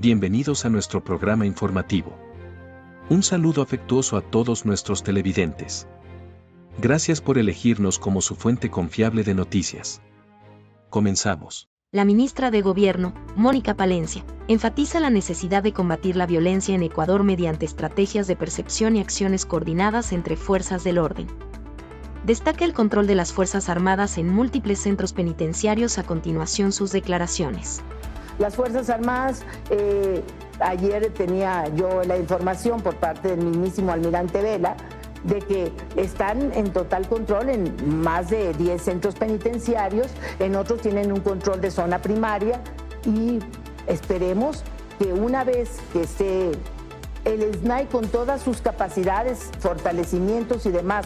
Bienvenidos a nuestro programa informativo. Un saludo afectuoso a todos nuestros televidentes. Gracias por elegirnos como su fuente confiable de noticias. Comenzamos. La ministra de Gobierno, Mónica Palencia, enfatiza la necesidad de combatir la violencia en Ecuador mediante estrategias de percepción y acciones coordinadas entre fuerzas del orden. Destaca el control de las Fuerzas Armadas en múltiples centros penitenciarios. A continuación, sus declaraciones. Las Fuerzas Armadas, ayer tenía yo la información por parte del mismísimo almirante Vela de que están en total control en más de 10 centros penitenciarios, en otros tienen un control de zona primaria y esperemos que una vez que esté el SNAI con todas sus capacidades, fortalecimientos y demás,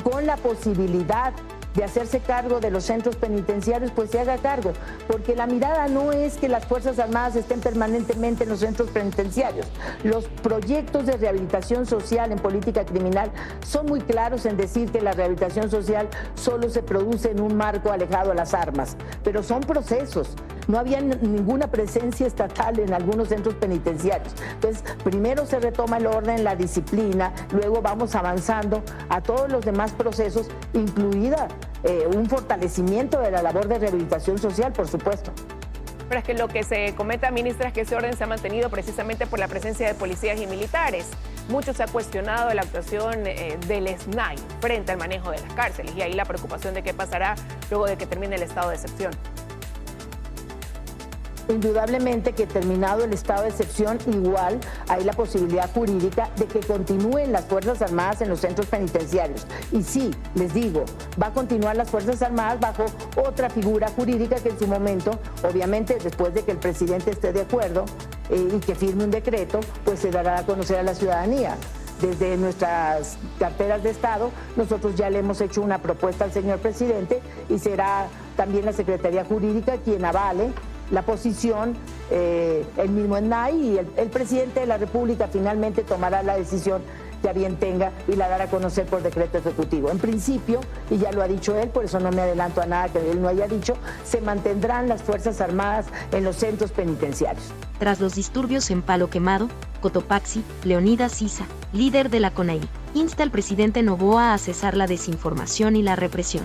con la posibilidad de hacerse cargo de los centros penitenciarios, pues se haga cargo, porque la mirada no es que las Fuerzas Armadas estén permanentemente en los centros penitenciarios. Los proyectos de rehabilitación social en política criminal son muy claros en decir que la rehabilitación social solo se produce en un marco alejado a las armas, pero son procesos. No había ninguna presencia estatal en algunos centros penitenciarios. Entonces, primero se retoma el orden, la disciplina, luego vamos avanzando a todos los demás procesos, incluida un fortalecimiento de la labor de rehabilitación social, por supuesto. Pero es que lo que se comenta, ministra, es que ese orden se ha mantenido precisamente por la presencia de policías y militares. Mucho se ha cuestionado la actuación del SNAI frente al manejo de las cárceles y ahí la preocupación de qué pasará luego de que termine el estado de excepción. Indudablemente que terminado el estado de excepción, igual hay la posibilidad jurídica de que continúen las Fuerzas Armadas en los centros penitenciarios. Y sí, les digo, va a continuar las Fuerzas Armadas bajo otra figura jurídica que en su momento, obviamente después de que el presidente esté de acuerdo y que firme un decreto, pues se dará a conocer a la ciudadanía. Desde nuestras carteras de Estado, nosotros ya le hemos hecho una propuesta al señor presidente y será también la Secretaría Jurídica quien avale la posición, el mismo SNAI, y el presidente de la República finalmente tomará la decisión que a bien tenga y la dará a conocer por decreto ejecutivo. En principio, y ya lo ha dicho él, por eso no me adelanto a nada que él no haya dicho, se mantendrán las Fuerzas Armadas en los centros penitenciarios. Tras los disturbios en Palo Quemado, Cotopaxi, Leonidas Sisa, líder de la CONAIE, insta al presidente Noboa a cesar la desinformación y la represión.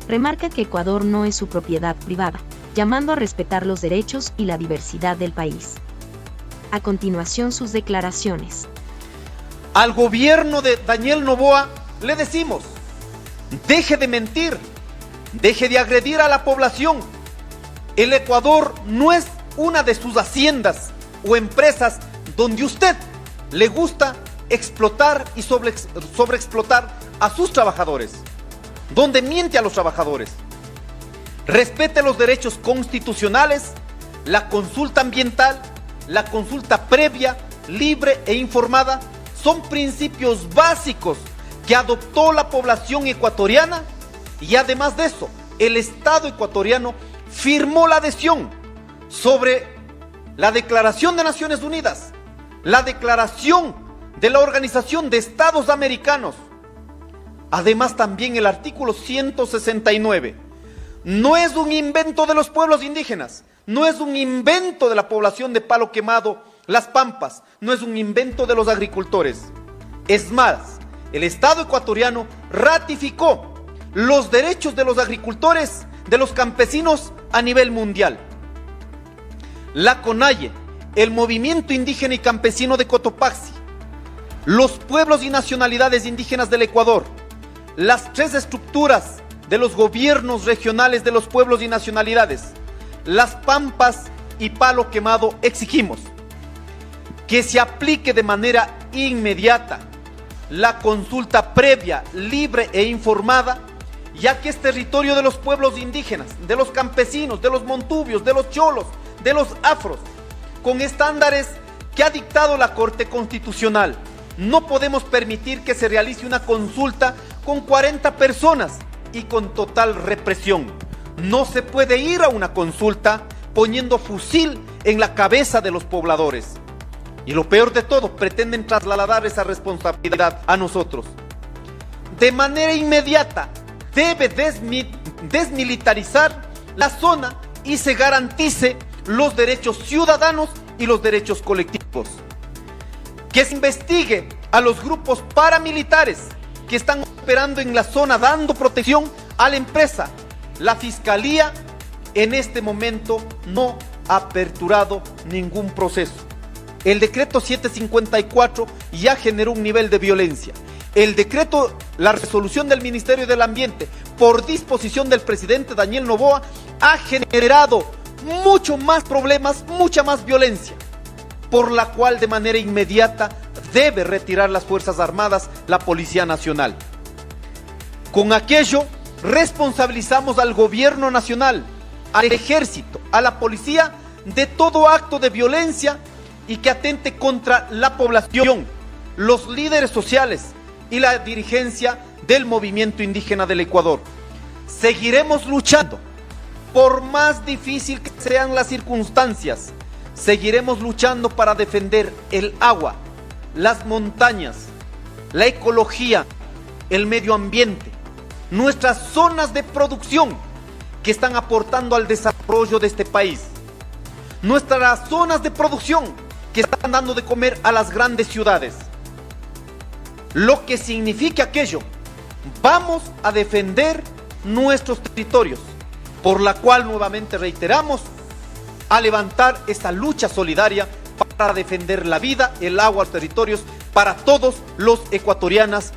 Remarca que Ecuador no es su propiedad privada, llamando a respetar los derechos y la diversidad del país. A continuación, sus declaraciones. Al gobierno de Daniel Noboa le decimos: deje de mentir, deje de agredir a la población. El Ecuador no es una de sus haciendas o empresas donde usted le gusta explotar y sobreexplotar a sus trabajadores, donde miente a los trabajadores. Respete los derechos constitucionales, la consulta ambiental, la consulta previa, libre e informada son principios básicos que adoptó la población ecuatoriana y además de eso, el Estado ecuatoriano firmó la adhesión sobre la Declaración de Naciones Unidas, la Declaración de la Organización de Estados Americanos, además también el artículo 169. No es un invento de los pueblos indígenas, no es un invento de la población de Palo Quemado, Las Pampas, no es un invento de los agricultores. Es más, el Estado ecuatoriano ratificó los derechos de los agricultores, de los campesinos a nivel mundial. La CONAIE, el Movimiento Indígena y Campesino de Cotopaxi, los pueblos y nacionalidades indígenas del Ecuador, las tres estructuras de los gobiernos regionales de los pueblos y nacionalidades, Las Pampas y Palo Quemado, exigimos que se aplique de manera inmediata la consulta previa, libre e informada, ya que es territorio de los pueblos indígenas, de los campesinos, de los montubios, de los cholos, de los afros, con estándares que ha dictado la Corte Constitucional. No podemos permitir que se realice una consulta con 40 personas y con total represión. No se puede ir a una consulta poniendo fusil en la cabeza de los pobladores. Y lo peor de todo, pretenden trasladar esa responsabilidad a nosotros. De manera inmediata, debe desmilitarizar la zona y se garantice los derechos ciudadanos y los derechos colectivos. Que se investigue a los grupos paramilitares que están operando en la zona dando protección a la empresa. La Fiscalía en este momento no ha aperturado ningún proceso. El decreto 754 ya generó un nivel de violencia. El decreto, la resolución del Ministerio del Ambiente, por disposición del presidente Daniel Noboa, ha generado mucho más problemas, mucha más violencia, por la cual de manera inmediata debe retirar las Fuerzas Armadas, la Policía Nacional. Con aquello responsabilizamos al gobierno nacional, al ejército, a la policía de todo acto de violencia y que atente contra la población, los líderes sociales y la dirigencia del movimiento indígena del Ecuador. Seguiremos luchando, por más difícil que sean las circunstancias, seguiremos luchando para defender el agua, las montañas, la ecología, el medio ambiente, nuestras zonas de producción que están aportando al desarrollo de este país, nuestras zonas de producción que están dando de comer a las grandes ciudades. Lo que significa aquello, vamos a defender nuestros territorios, por la cual nuevamente reiteramos a levantar esta lucha solidaria para defender la vida, el agua, los territorios para todos los ecuatorianos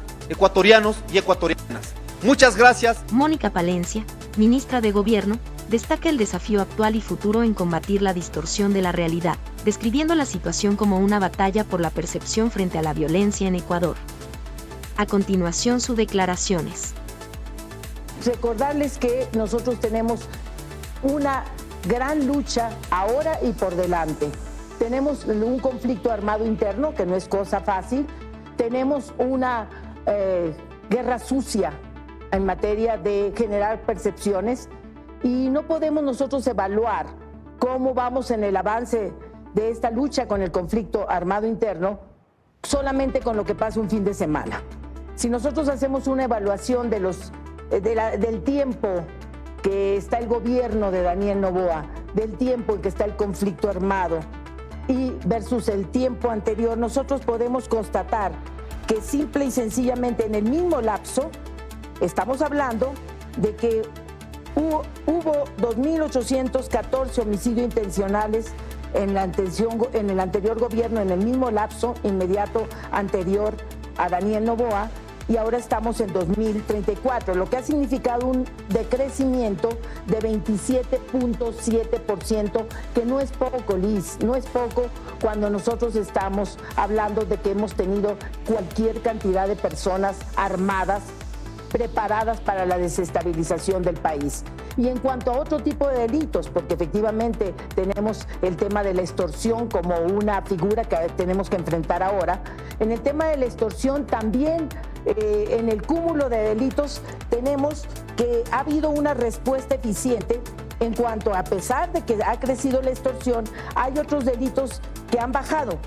y ecuatorianas. Muchas gracias. Mónica Palencia, ministra de Gobierno, destaca el desafío actual y futuro en combatir la distorsión de la realidad, describiendo la situación como una batalla por la percepción frente a la violencia en Ecuador. A continuación, sus declaraciones. Recordarles que nosotros tenemos una gran lucha ahora y por delante. Tenemos un conflicto armado interno, que no es cosa fácil. Tenemos una guerra sucia en materia de generar percepciones y no podemos nosotros evaluar cómo vamos en el avance de esta lucha con el conflicto armado interno solamente con lo que pasa un fin de semana. Si nosotros hacemos una evaluación de del tiempo que está el gobierno de Daniel Noboa, del tiempo en que está el conflicto armado y versus el tiempo anterior, nosotros podemos constatar que simple y sencillamente en el mismo lapso estamos hablando de que hubo 2.814 homicidios intencionales en el anterior gobierno, en el mismo lapso inmediato anterior a Daniel Noboa, y ahora estamos en 2034, lo que ha significado un decrecimiento de 27.7%, que no es poco, Liz, no es poco cuando nosotros estamos hablando de que hemos tenido cualquier cantidad de personas armadas preparadas para la desestabilización del país. Y en cuanto a otro tipo de delitos, porque efectivamente tenemos el tema de la extorsión como una figura que tenemos que enfrentar ahora, en el tema de la extorsión también en el cúmulo de delitos tenemos que ha habido una respuesta eficiente en cuanto a pesar de que ha crecido la extorsión, hay otros delitos que han bajado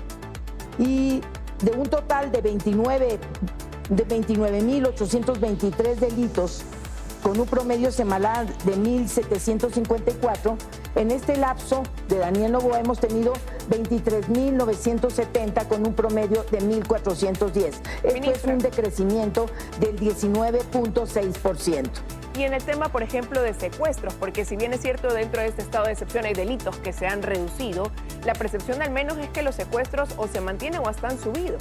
y de un total de 29.823 delitos con un promedio semanal de 1.754. En este lapso de Daniel Noboa hemos tenido 23.970 con un promedio de 1.410. Esto es un decrecimiento del 19.6%. Y en el tema, por ejemplo, de secuestros, porque si bien es cierto dentro de este estado de excepción hay delitos que se han reducido, la percepción al menos es que los secuestros o se mantienen o hasta han subido.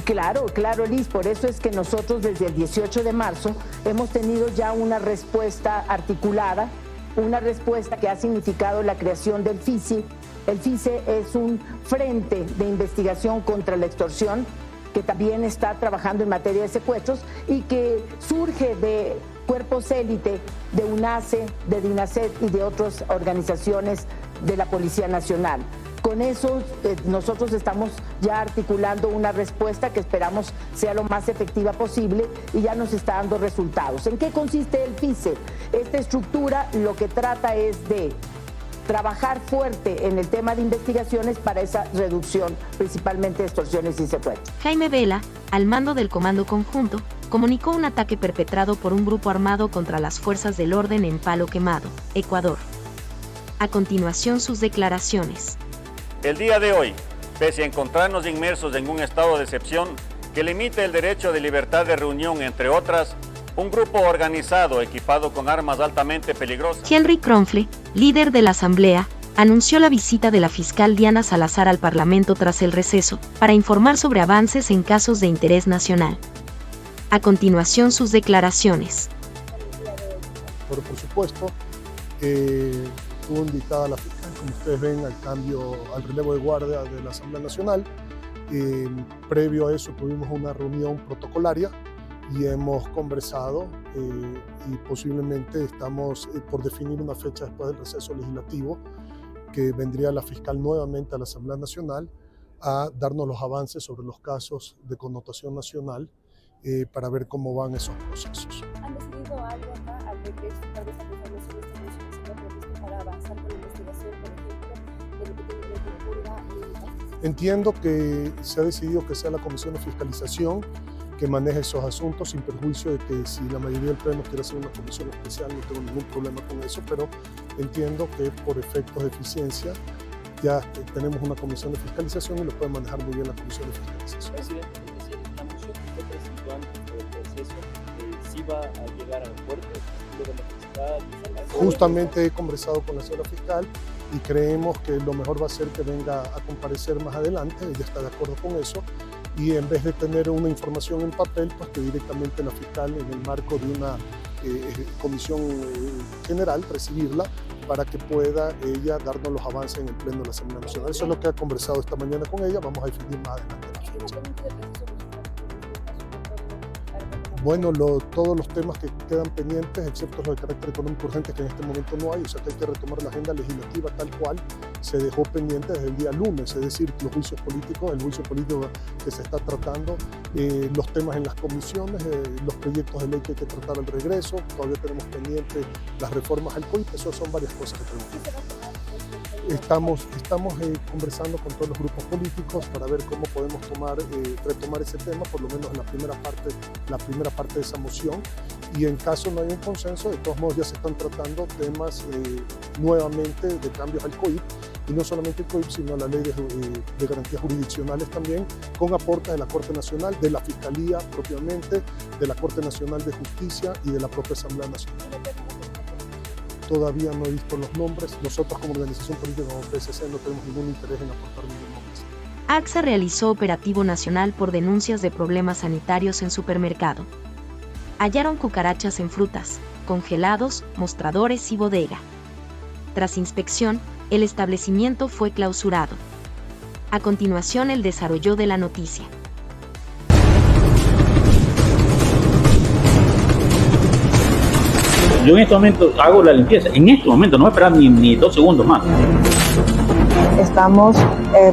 Claro, Liz, por eso es que nosotros desde el 18 de marzo hemos tenido ya una respuesta articulada, una respuesta que ha significado la creación del FICE. El FICE es un frente de investigación contra la extorsión que también está trabajando en materia de secuestros y que surge de cuerpos élite de UNACE, de DINASET y de otras organizaciones de la Policía Nacional. Con eso nosotros estamos ya articulando una respuesta que esperamos sea lo más efectiva posible y ya nos está dando resultados. ¿En qué consiste el FICE? Esta estructura lo que trata es de trabajar fuerte en el tema de investigaciones para esa reducción, principalmente de extorsiones y secuestros. Jaime Vela, al mando del Comando Conjunto, comunicó un ataque perpetrado por un grupo armado contra las fuerzas del orden en Palo Quemado, Ecuador. A continuación sus declaraciones. El día de hoy, pese a encontrarnos inmersos en un estado de excepción que limita el derecho de libertad de reunión, entre otras, un grupo organizado equipado con armas altamente peligrosas. Henry Kronfle, líder de la Asamblea, anunció la visita de la fiscal Diana Salazar al Parlamento tras el receso, para informar sobre avances en casos de interés nacional. A continuación sus declaraciones. Pero por supuesto, estuvo invitada la fiscal, como ustedes ven, al relevo de guardia de la Asamblea Nacional. Previo a eso tuvimos una reunión protocolaria y hemos conversado y posiblemente estamos por definir una fecha después del receso legislativo que vendría la fiscal nuevamente a la Asamblea Nacional a darnos los avances sobre los casos de connotación nacional para ver cómo van esos procesos. ¿Han decidido algo acá al ver que tal vez la información está prevista para avanzar con la investigación, por ejemplo, de lo que tiene que ver con purga y... Entiendo que se ha decidido que sea la Comisión de Fiscalización que maneje esos asuntos, sin perjuicio de que si la mayoría del Pleno quiere hacer una comisión especial, no tengo ningún problema con eso, pero entiendo que por efectos de eficiencia ya tenemos una comisión de fiscalización y lo puede manejar muy bien la comisión de fiscalización. Presidente, es decir, la moción que usted presentó antes del proceso, ¿sí va a llegar al puerto? Justamente he conversado con la señora fiscal y creemos que lo mejor va a ser que venga a comparecer más adelante, ella está de acuerdo con eso, y en vez de tener una información en papel, pues que directamente la fiscal en el marco de una comisión general recibirla para que pueda ella darnos los avances en el Pleno de la Asamblea Nacional. Eso es lo que he conversado esta mañana con ella, vamos a definir más adelante la fecha. Bueno, todos los temas que quedan pendientes, excepto los de carácter económico urgente, que en este momento no hay, o sea que hay que retomar la agenda legislativa tal cual se dejó pendiente desde el día lunes, es decir, los juicios políticos, el juicio político que se está tratando, los temas en las comisiones, los proyectos de ley que hay que tratar al regreso, todavía tenemos pendiente las reformas al COIP, eso son varias cosas que tenemos. Estamos conversando con todos los grupos políticos para ver cómo podemos retomar ese tema, por lo menos en la primera parte de esa moción, y en caso no haya un consenso, de todos modos ya se están tratando temas nuevamente de cambios al COIP, y no solamente el COIP, sino la ley de garantías jurisdiccionales también, con aportes de la Corte Nacional, de la Fiscalía propiamente, de la Corte Nacional de Justicia y de la propia Asamblea Nacional. Todavía no he visto los nombres. Nosotros como organización política, como PSC, no tenemos ningún interés en aportar ningún nombre. AXA realizó operativo nacional por denuncias de problemas sanitarios en supermercado. Hallaron cucarachas en frutas, congelados, mostradores y bodega. Tras inspección, el establecimiento fue clausurado. A continuación, el desarrollo de la noticia. Yo en este momento hago la limpieza, en este momento, no voy a esperar ni 2 segundos más. Estamos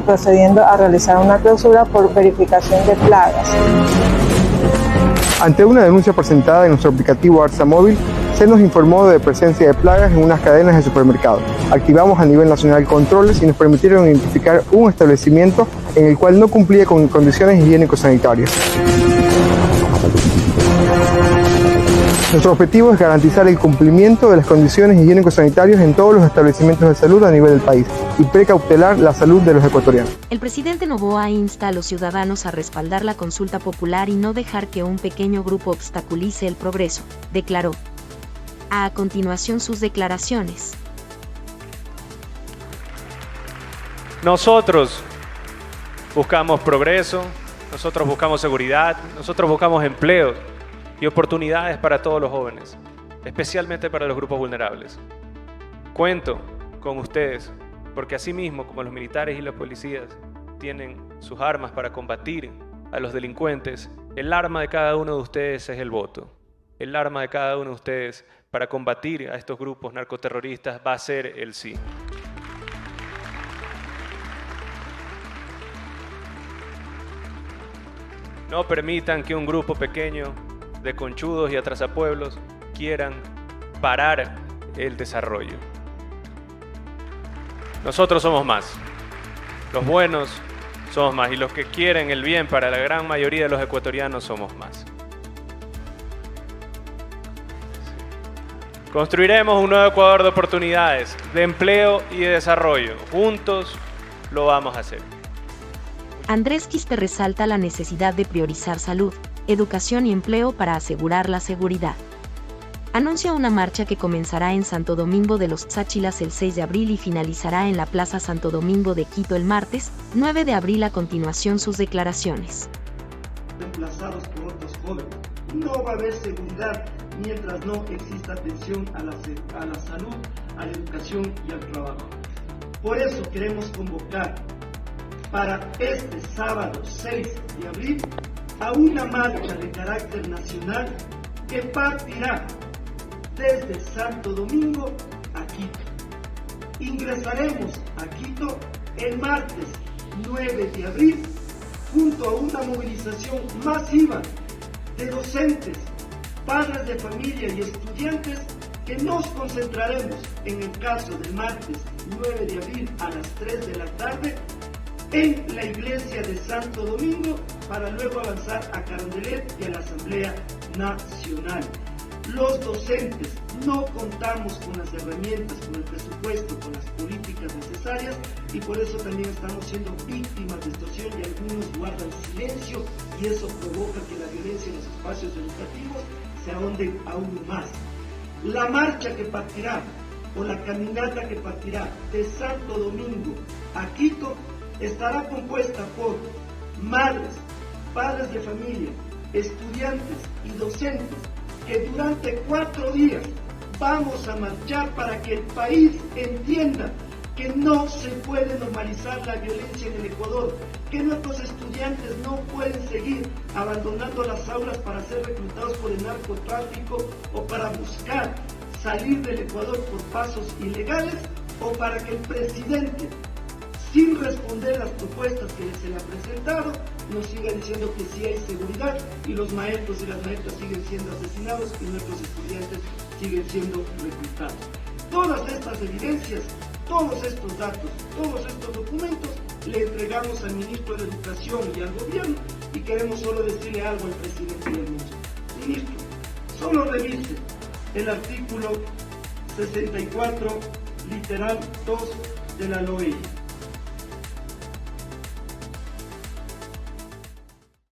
procediendo a realizar una clausura por verificación de plagas. Ante una denuncia presentada en nuestro aplicativo AXA Móvil, se nos informó de presencia de plagas en unas cadenas de supermercados. Activamos a nivel nacional controles y nos permitieron identificar un establecimiento en el cual no cumplía con condiciones higiénico-sanitarias. Nuestro objetivo es garantizar el cumplimiento de las condiciones higiénico-sanitarias en todos los establecimientos de salud a nivel del país y precautelar la salud de los ecuatorianos. El presidente Noboa insta a los ciudadanos a respaldar la consulta popular y no dejar que un pequeño grupo obstaculice el progreso, declaró. A continuación sus declaraciones. Nosotros buscamos progreso, nosotros buscamos seguridad, nosotros buscamos empleo y oportunidades para todos los jóvenes, especialmente para los grupos vulnerables. Cuento con ustedes, porque así mismo como los militares y los policías tienen sus armas para combatir a los delincuentes, el arma de cada uno de ustedes es el voto. El arma de cada uno de ustedes para combatir a estos grupos narcoterroristas va a ser el sí. No permitan que un grupo pequeño de conchudos y atrasapueblos quieran parar el desarrollo. Nosotros somos más. Los buenos somos más y los que quieren el bien para la gran mayoría de los ecuatorianos somos más. Construiremos un nuevo Ecuador de oportunidades, de empleo y de desarrollo. Juntos lo vamos a hacer. Andrés Quispe resalta la necesidad de priorizar salud, educación y empleo para asegurar la seguridad. Anuncia una marcha que comenzará en Santo Domingo de los Cháchilas el 6 de abril y finalizará en la Plaza Santo Domingo de Quito el martes, 9 de abril. A continuación sus declaraciones. Reemplazados por otros jóvenes. No va a haber seguridad mientras no exista atención a la salud, a la educación y al trabajo. Por eso queremos convocar para este sábado 6 de abril a una marcha de carácter nacional que partirá desde Santo Domingo a Quito. Ingresaremos a Quito el martes 9 de abril junto a una movilización masiva de docentes, padres de familia y estudiantes que nos concentraremos en el caso del martes 9 de abril a las 3 de la tarde en la iglesia de Santo Domingo para luego avanzar a Carondelet y a la Asamblea Nacional. Los docentes no contamos con las herramientas, con el presupuesto, con las políticas necesarias y por eso también estamos siendo víctimas de extorsión y algunos guardan silencio y eso provoca que la violencia en los espacios educativos se ahonde aún más. La marcha que partirá o la caminata que partirá de Santo Domingo a Quito estará compuesta por madres, padres de familia, estudiantes y docentes que durante 4 días vamos a marchar para que el país entienda que no se puede normalizar la violencia en el Ecuador, que nuestros estudiantes no pueden seguir abandonando las aulas para ser reclutados por el narcotráfico o para buscar salir del Ecuador por pasos ilegales o para que el presidente, sin responder las propuestas que se le han presentado, nos siga diciendo que sí hay seguridad y los maestros y las maestras siguen siendo asesinados y nuestros estudiantes siguen siendo reclutados. Todas estas evidencias, todos estos datos, todos estos documentos le entregamos al ministro de Educación y al gobierno y queremos solo decirle algo al presidente del mundo. Ministro, solo revise el artículo 64, literal 2 de la LOE.